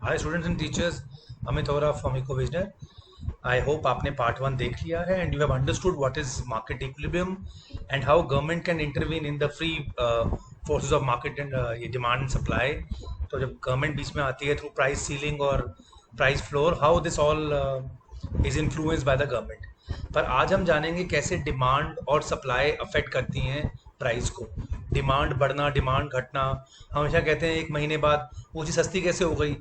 Hi students and teachers, Amit होरा from eco विजनर। I hope आपने part one देख लिया है and you have understood what is market equilibrium and how government can intervene in the free forces of market and ये demand and supply. तो जब government बीच में आती है थ्रू प्राइस सीलिंग और price floor, how this all is influenced by the government. पर आज हम जानेंगे कैसे डिमांड और सप्लाई अफेक्ट करती हैं प्राइस को। डिमांड बढ़ना, डिमांड घटना, हमेशा कहते हैं एक महीने बाद वो चीज़ सस्ती कैसे हो गई,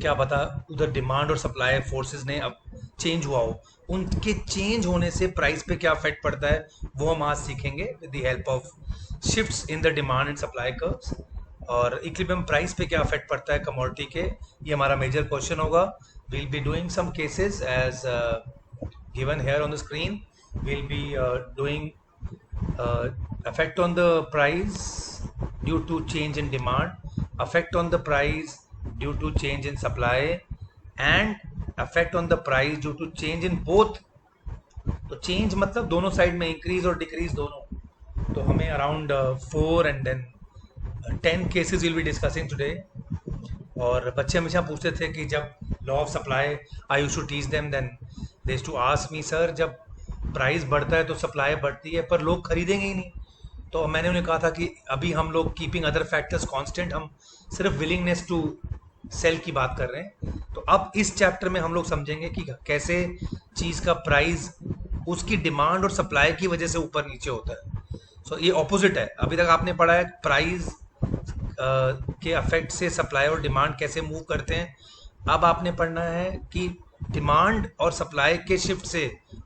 क्या पता उधर डिमांड और सप्लाई फोर्सेस ने अब चेंज हुआ हो। उनके चेंज होने से प्राइस पे क्या इफेक्ट पड़ता है वो हम आज सीखेंगे with the help of shifts in the demand and supply curves. और इक्विलिब्रियम प्राइस पे क्या इफेक्ट पड़ता है कमोडिटी के, ये हमारा मेजर क्वेश्चन होगा। We'll be doing some cases as given here on the screen. We'll be doing effect on the price due to change in demand, effect on the price due to change in supply, and effect on the price due to change in both। तो change मतलब दोनों side में increase और decrease दोनों। तो हमें around 4 and then 10 cases will be discussing today. और बच्चे हमेशा पूछते थे कि जब law of supply I used to teach them, then they used to ask me, sir जब प्राइस बढ़ता है तो सप्लाई बढ़ती है पर लोग खरीदेंगे ही नहीं। तो मैंने उन्हें कहा था कि अभी हम लोग कीपिंग अदर फैक्टर्स कांस्टेंट, हम सिर्फ विलिंगनेस टू सेल की बात कर रहे हैं। तो अब इस चैप्टर में हम लोग समझेंगे कि कैसे चीज़ का प्राइस उसकी डिमांड और सप्लाई की वजह से ऊपर नीचे होता है। सो ये ऑपोजिट है। अभी तक आपने पढ़ा है प्राइस के अफेक्ट से सप्लाई और डिमांड कैसे मूव करते हैं। अब आपने पढ़ना है कि डिमांड और सप्लाई के शिफ्ट से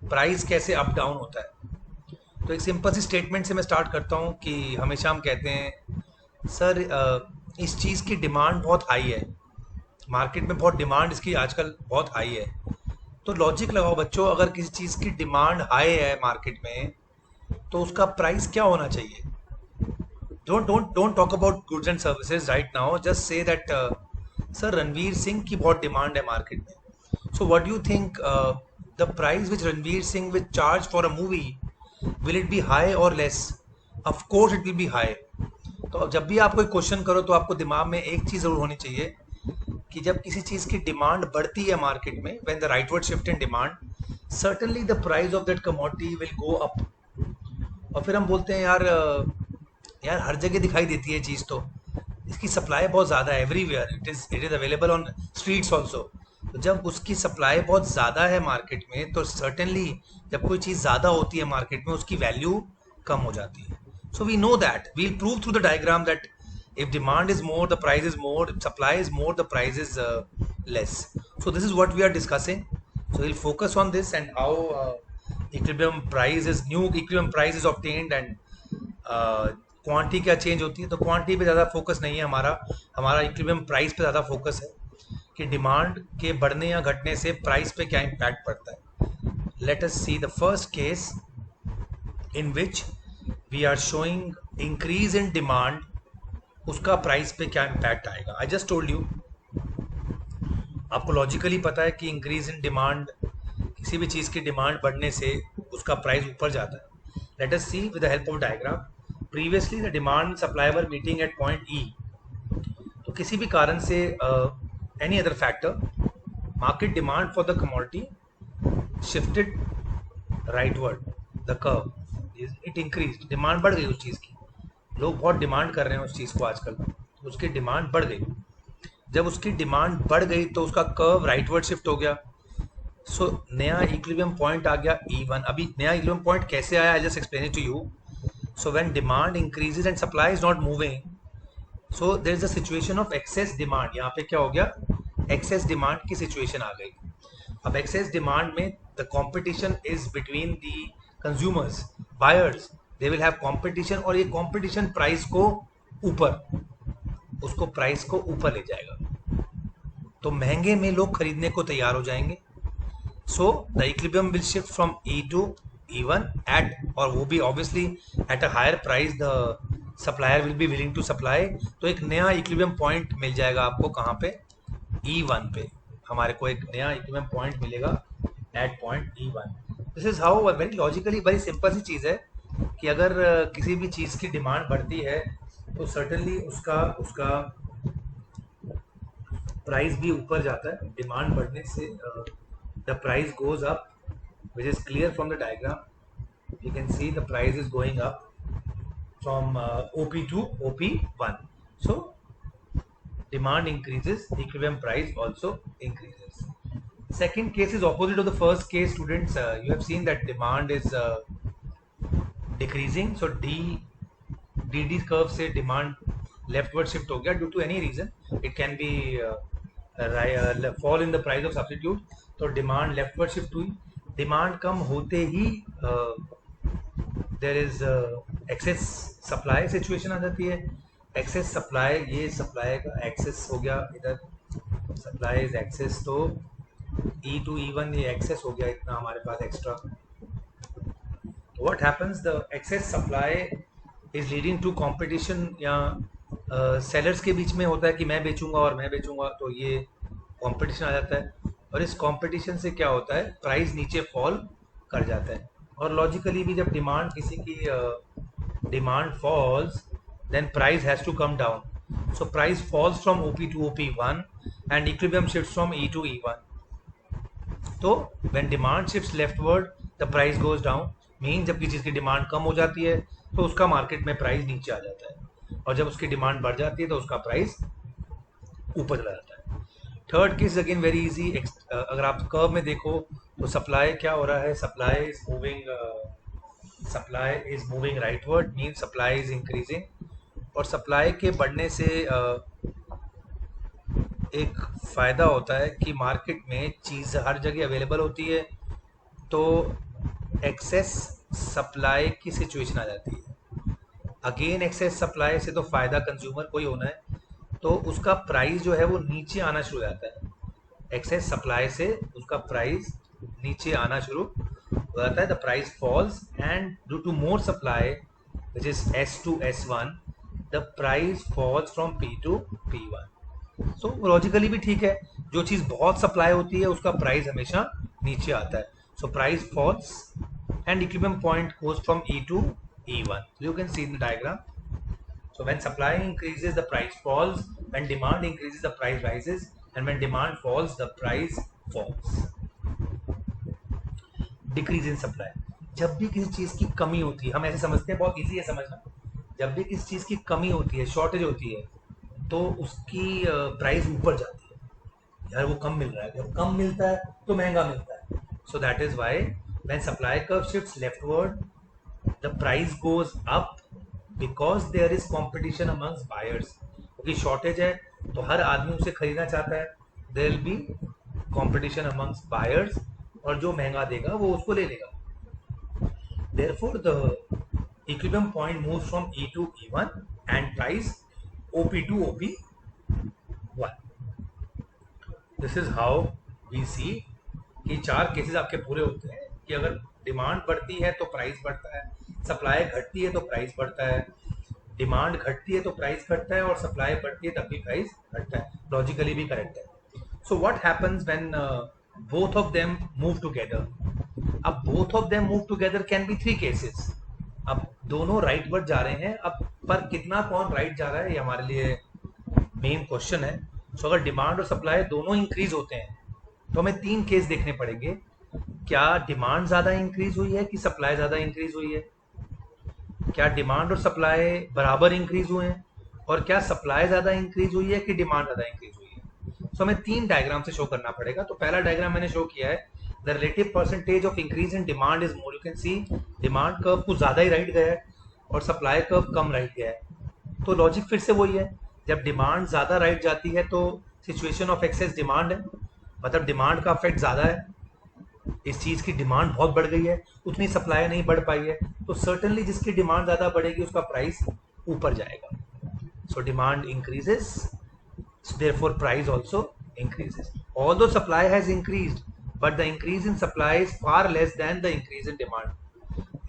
प्राइस कैसे अप डाउन होता है। तो एक सिंपल सी स्टेटमेंट से मैं स्टार्ट करता हूँ कि हमेशा हम कहते हैं सर इस चीज़ की डिमांड बहुत हाई है, मार्केट में बहुत डिमांड इसकी आजकल बहुत हाई है। तो लॉजिक लगाओ बच्चों, अगर किसी चीज़ की डिमांड हाई है मार्केट में तो उसका प्राइस क्या होना चाहिए। don't talk about goods and services right now, just say that sir Ranveer Singh की बहुत डिमांड है मार्केट में। So what do you think the price which Ranveer Singh will charge for a movie, will it be high और less? Of course it will be high. तो जब भी आप कोई क्वेश्चन करो तो आपको दिमाग में एक चीज़ ज़रूर होनी चाहिए कि जब किसी चीज़ की डिमांड बढ़ती है मार्केट में, when the rightward shift in demand, certainly the price of that commodity will go up. और फिर हम बोलते हैं यार यार हर जगह दिखाई देती है चीज़, तो इसकी सप्लाई बहुत ज़्यादा है everywhere, it is available on streets also. तो जब उसकी सप्लाई बहुत ज़्यादा है मार्केट में तो सर्टेनली जब कोई चीज़ ज़्यादा होती है मार्केट में उसकी वैल्यू कम हो जाती है। So we know that, we'll prove through the diagram that if demand is more the price is more, if supply is more the price is less. So this is what we are discussing. So we'll focus on this and how equilibrium price is, new equilibrium price is obtained and quantity क्या change होती है। तो quantity पे ज़्यादा focus नहीं है हमारा, हमारा इक्विलिब्रियम प्राइस पे ज़्यादा फोकस है कि डिमांड के बढ़ने या घटने से प्राइस पे क्या इम्पैक्ट पड़ता है। Let us see the first case in which we are showing increase in demand, उसका प्राइस पे क्या इम्पैक्ट आएगा। आई जस्ट टोल्ड यू, आपको लॉजिकली पता है कि इंक्रीज इन डिमांड, किसी भी चीज़ की डिमांड बढ़ने से उसका प्राइस ऊपर जाता है। Let us see with the help of diagram. Previously the demand supply were meeting at point E. तो किसी भी कारण से any other factor, market demand for the commodity shifted rightward, the curve it increase, demand बढ़ गई उस चीज़ की, लोग बहुत डिमांड कर रहे हैं उस चीज़ को आजकल, उसकी डिमांड बढ़ गई। जब उसकी डिमांड बढ़ गई तो उसका कर्व राइटवर्ड शिफ्ट हो गया। सो नया इक्विलिब्रियम पॉइंट आ गया E1। अभी नया इक्विलिब्रियम पॉइंट कैसे आया, I just explain it to you. So when demand increases and supply is not moving, so there is a situation of excess demand. यहाँ पे क्या हो गया, एक्सेस डिमांड की सिचुएशन आ गई। अब एक्सेस डिमांड में the competition is between the consumers, buyers, they will have competition, और ये कॉम्पिटिशन प्राइस को ऊपर, उसको प्राइस को ऊपर ले जाएगा। तो महंगे में लोग खरीदने को तैयार हो जाएंगे। So the equilibrium will shift from E to E1 at, और वो भी obviously at a higher price the supplier will be willing to supply. तो एक नया इक्विलिब्रियम पॉइंट मिल जाएगा आपको, कहाँ पे, E1 पे। हमारे को एक नया इक्विलिब्रियम पॉइंट मिलेगा at point E1। This is how, very logically, very simple सी चीज़ है कि अगर किसी भी चीज़ की डिमांड बढ़ती है तो सर्टनली उसका उसका प्राइस भी ऊपर जाता है, डिमांड बढ़ने से the price goes up, which is clear from the diagram. You can see the price is going up from OP to OP1. So demand increases, equilibrium price also increases. Second case is opposite of the first case, students. You have seen that demand is decreasing. So DD curve से demand leftward shift हो गया due to any reason. It can be fall in the price of substitute. तो demand leftward shift हुई. Demand कम होते ही there is excess supply situation आ जाती है। एक्सेस सप्लाई, ये सप्लाई का एक्सेस हो गया, इधर सप्लाई इज एक्सेस, तो E2 E1 ये एक्सेस हो गया, इतना हमारे पास extra. What happens, the excess supply is leading to competition, या सेलर्स के बीच में होता है कि मैं बेचूंगा और मैं बेचूंगा, तो ये कंपटीशन आ जाता है। और इस कंपटीशन से क्या होता है, प्राइस नीचे फॉल कर जाता है। और लॉजिकली भी जब डिमांड किसी की demand falls, then price has to come down. So price falls from OP to OP1 and equilibrium shifts from E to E1। तो when demand shifts leftward the price goes down, mean जब किसी चीज़ की demand कम हो जाती है तो उसका market में प्राइस नीचे आ जाता है, और जब उसकी डिमांड बढ़ जाती है तो उसका प्राइस ऊपर चला जाता है। Third case again very easy. अगर आप कर्व में देखो तो सप्लाई क्या हो रहा है, supply is moving rightward, mean supply is increasing. और सप्लाई के बढ़ने से एक फ़ायदा होता है कि मार्केट में चीज़ हर जगह अवेलेबल होती है, तो एक्सेस सप्लाई की सिचुएशन आ जाती है। अगेन एक्सेस सप्लाई से तो फ़ायदा कंज्यूमर को ही होना है, तो उसका प्राइस जो है वो नीचे आना शुरू हो जाता है। एक्सेस सप्लाई से उसका प्राइस नीचे आना शुरू हो जाता है, the price falls, and due to more supply which is S2 S1, the price falls from P to P1। So logically भी ठीक है, जो चीज़ बहुत सप्लाई होती है उसका प्राइस हमेशा नीचे आता है। सो price falls and equilibrium point goes from E to E1। You can see in the diagram. So when supply increases, the price falls. When demand increases, the price rises. And when demand falls, the price falls. Decrease in supply. जब भी किसी चीज़ की कमी होती है, हम ऐसे समझते हैं, बहुत इजी है समझना। जब भी किसी चीज़ की कमी होती है, शॉर्टेज होती है, तो उसकी प्राइस ऊपर जाती है। यार वो कम मिल रहा है, जब कम मिलता है तो महंगा मिलता है। So that is why when supply curve shifts leftward, the price goes up, because there is competition amongst buyers. क्योंकि शॉर्टेज है तो हर आदमी उसे खरीदना चाहता है, there will be competition amongst buyers, और जो महंगा देगा वो उसको ले लेगा। Therefore the equilibrium point moves from E to E1 and price OP to OP1। This is how we see कि चार केसेस आपके पूरे होते हैं कि अगर डिमांड बढ़ती है तो प्राइस बढ़ता है, सप्लाई घटती है तो प्राइस बढ़ता है, डिमांड घटती है तो प्राइस घटता है, और सप्लाई बढ़ती है तब भी प्राइस घटता है। लॉजिकली भी करेक्ट है। So what happens when both of them move together? अब both of them move together can be three cases. अब दोनों राइटवर्ड जा रहे हैं, अब पर कितना कौन राइट जा रहा है ये हमारे लिए मेन क्वेश्चन है। सो अगर डिमांड और सप्लाई दोनों इंक्रीज होते हैं तो हमें तीन केस देखने पड़ेंगे। क्या डिमांड ज़्यादा इंक्रीज हुई है कि सप्लाई ज़्यादा इंक्रीज हुई है? क्या डिमांड और सप्लाई बराबर इंक्रीज हुए हैं? और क्या सप्लाई ज़्यादा इंक्रीज हुई है कि डिमांड ज़्यादा इंक्रीज हुई है? सो हमें तीन डायग्राम से शो करना पड़ेगा। तो पहला डायग्राम मैंने शो किया है, the relative percentage of increase in demand is more. You can see demand curve कुछ ज़्यादा ही राइट गया है और सप्लाई कर्व कम राइट गया है। तो लॉजिक फिर से वही है, जब डिमांड ज़्यादा राइट जाती है तो सिचुएशन ऑफ एक्सेस डिमांड है, मतलब डिमांड का इफेक्ट ज़्यादा है। इस चीज़ की डिमांड बहुत बढ़ गई है, उतनी सप्लाई नहीं बढ़ पाई है, तो सर्टेनली जिसकी डिमांड ज़्यादा बढ़ेगी उसका प्राइस ऊपर जाएगा। So demand increases, therefore price also increases. Although supply has increased, but the increase in supply is far less than the increase in demand.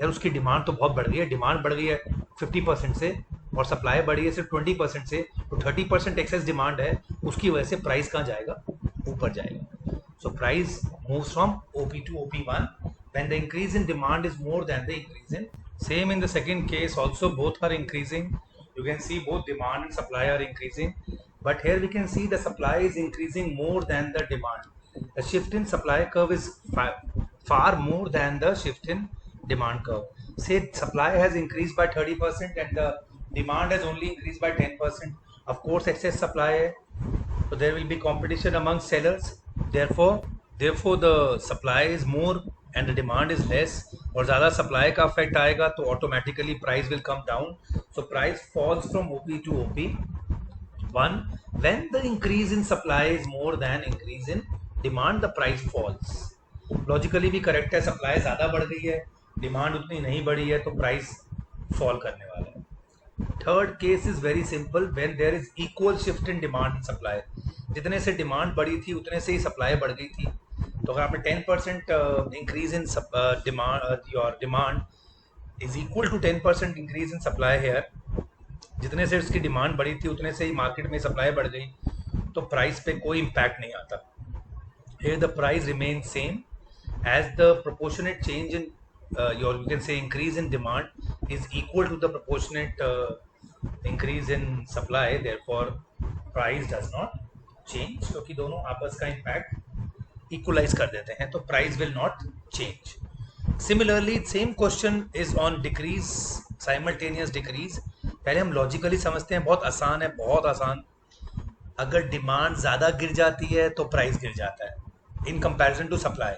यार उसकी डिमांड तो बहुत बढ़ गई है, डिमांड बढ़ गई है 50% से और सप्लाई बढ़ी है सिर्फ 20% से, तो 30% एक्सेस डिमांड है, उसकी वजह से प्राइस कहाँ जाएगा? ऊपर जाएगा। So price moves from OP to OP1 when the increase in demand is more than the increase in, same in the second case also, both are increasing. You can see both demand and supply are increasing. but here we can see the supply is increasing more than the demand. The shift in supply curve is far more than the shift in demand curve. Say supply has increased by 30% and the demand has only increased by 10%. Of course, excess supply hai, so there will be competition among sellers. Therefore the supply is more and the demand is less, और ज़्यादा supply का effect आएगा तो automatically price will come down. So price falls from OP to OP. One, when the increase in supply is more than increase in demand, the price falls. Logically भी correct है, supply ज़्यादा बढ़ गई है, demand उतनी नहीं बढ़ी है, तो price fall करने वाला है. Third case is very simple, when there is equal shift in demand and supply. जितने से demand बढ़ी थी उतने से ही supply बढ़ गई थी. तो अगर आपने 10% increase in demand, your demand is equal to 10% increase in supply here, जितने से उसकी डिमांड बढ़ी थी उतने से ही मार्केट में सप्लाई बढ़ गई, तो प्राइस पे कोई इम्पैक्ट नहीं आता. Here the price remains same as the proportionate change in your, you can say, increase in demand is equal to the proportionate increase in supply. Therefore price does not change, क्योंकि दोनों आपस का impact equalise कर देते हैं, तो price will not change. Similarly, same question is on decrease, simultaneous decrease. पहले हम लॉजिकली समझते हैं, बहुत आसान है, बहुत आसान. अगर डिमांड ज़्यादा गिर जाती है तो प्राइस गिर जाता है इन कंपैरिजन टू सप्लाई.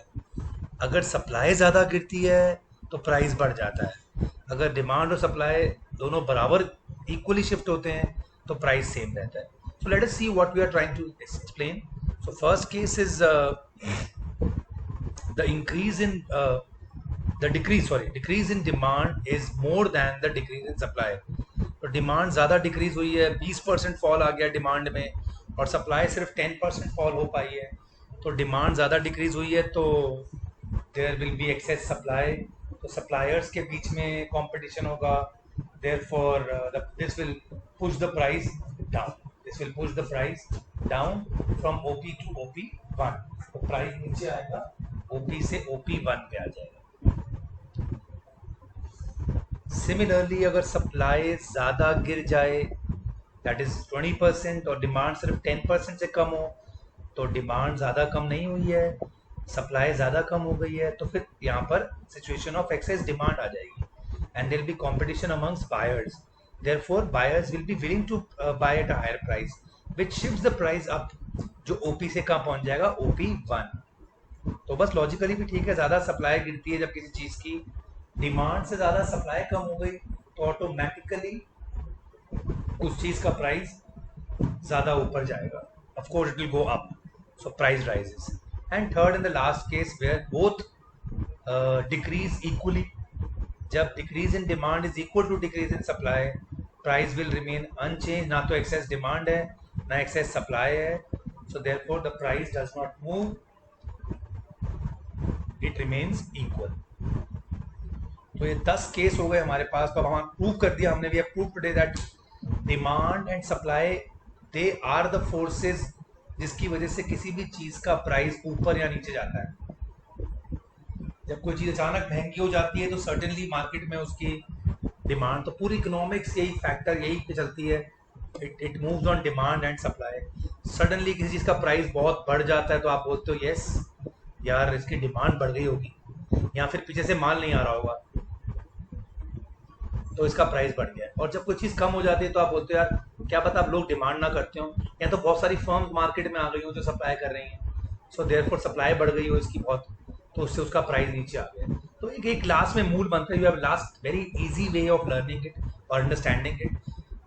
अगर सप्लाई ज़्यादा गिरती है तो प्राइस बढ़ जाता है. अगर डिमांड और सप्लाई दोनों बराबर इक्वली शिफ्ट होते हैं तो प्राइस सेम रहता है. So let us see what we are trying to explain. So first case is the increase in the decrease in demand is more than the decrease in supply. तो demand ज़्यादा decrease हुई है, 20% fall आ गया demand में, और supply सिर्फ 10% fall हो पाई है. तो डिमांड ज़्यादा डिक्रीज हुई है तो there will be excess supply, तो सप्लायर्स के बीच में कंपटीशन होगा. Therefore this will push the price down. This will push the price down from OP to OP1. तो प्राइस नीचे आएगा, OP से OP1 पे आ जाएगा. सिमिलरली अगर सप्लाई ज़्यादा गिर जाए, दैट इज़ 20%, और डिमांड सिर्फ 10% से कम हो, तो डिमांड ज़्यादा कम नहीं हुई है, सप्लाई ज़्यादा कम हो गई है, तो फिर यहाँ पर सिचुएशन ऑफ एक्सेस डिमांड आ जाएगी and there will be competition amongst buyers. Therefore buyers will be willing to buy at a higher price which shifts the price up, जो OP से कहाँ पहुँच जाएगा, OP1. तो बस लॉजिकली भी ठीक है, ज़्यादा सप्लाई गिरती है जब किसी चीज़ की, डिमांड से ज़्यादा सप्लाई कम हो गई तो ऑटोमेटिकली उस चीज़ का प्राइस ज़्यादा ऊपर जाएगा. Of course it will go up, so price rises. And third in the last case where both decrease equally, जब decrease in demand is equal to decrease in supply, price will remain unchange. ना तो excess demand है ना excess supply है, so therefore the price does not move, it remains equal. तो ये 10 case हो गए हमारे पास. तो अब हम प्रूव कर दिया हमने, we have prove today that demand and supply they are the forces जिसकी वजह से किसी भी चीज़ का प्राइस ऊपर या नीचे जाता है. जब कोई चीज़ अचानक महंगी हो जाती है तो सर्टेनली मार्केट में उसकी डिमांड, तो पूरी इकोनॉमिक्स यही फैक्टर यही पे चलती है, it moves on demand and supply. Suddenly किसी चीज़ का प्राइस बहुत बढ़ जाता है तो आप बोलते हो यस यार इसकी डिमांड बढ़ गई होगी, या फिर पीछे से माल नहीं आ रहा होगा तो इसका प्राइस बढ़ गया. और जब कोई चीज़ कम हो जाती है तो आप बोलते हो यार क्या पता आप लोग डिमांड ना करते हो, या तो बहुत सारी फर्म्स मार्केट में आ गई हो जो सप्लाई कर रही हैं, सो देयरफॉर सप्लाई बढ़ गई हो इसकी बहुत, तो उससे उसका प्राइस नीचे आ गया. तो एक क्लास में मूल बनता है, you have last very easy way of learning it और understanding it.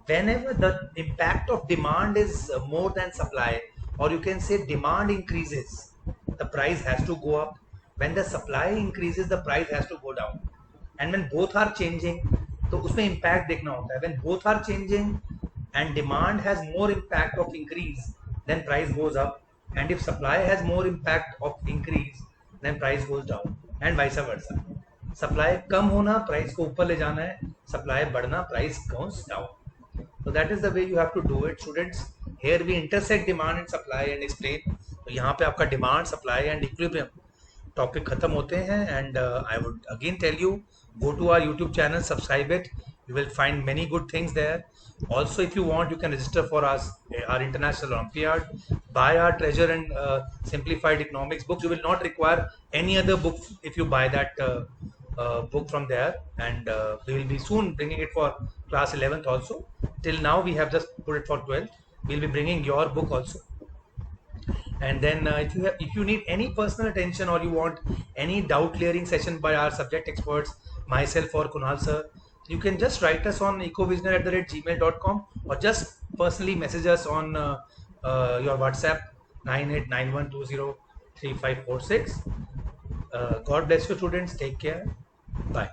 whenever the impact of demand is more than supply, or you can say demand increases, the price has to go up. When the supply increases, the price has to go down. And when both are changing, तो उसमें impact देखना होता है. When both are changing and demand has more impact of increase, then price goes up. And if supply has more impact of increase, then price goes down. And vice versa. Supply कम होना price को ऊपर ले जाना है, supply बढ़ना price goes down. So that is the way you have to do it, students. Here we intersect demand and supply and explain. तो यहाँ पे आपका demand, supply and equilibrium topic खत्म होते हैं. And I would again tell you, go to our YouTube channel, subscribe it. You will find many good things there. Also, if you want, you can register for our international Olympiad. Buy our Treasure and Simplified Economics books. You will not require any other book if you buy that book from there. And we will be soon bringing it for class 11th also. Till now, we have just put it for 12th. We'll be bringing your book also. And then if you need any personal attention or you want any doubt clearing session by our subject experts, myself or Kunal sir, you can just write us on ecovisionary@gmail.com or just personally message us on your WhatsApp 9891203546. God bless you, students. Take care. Bye.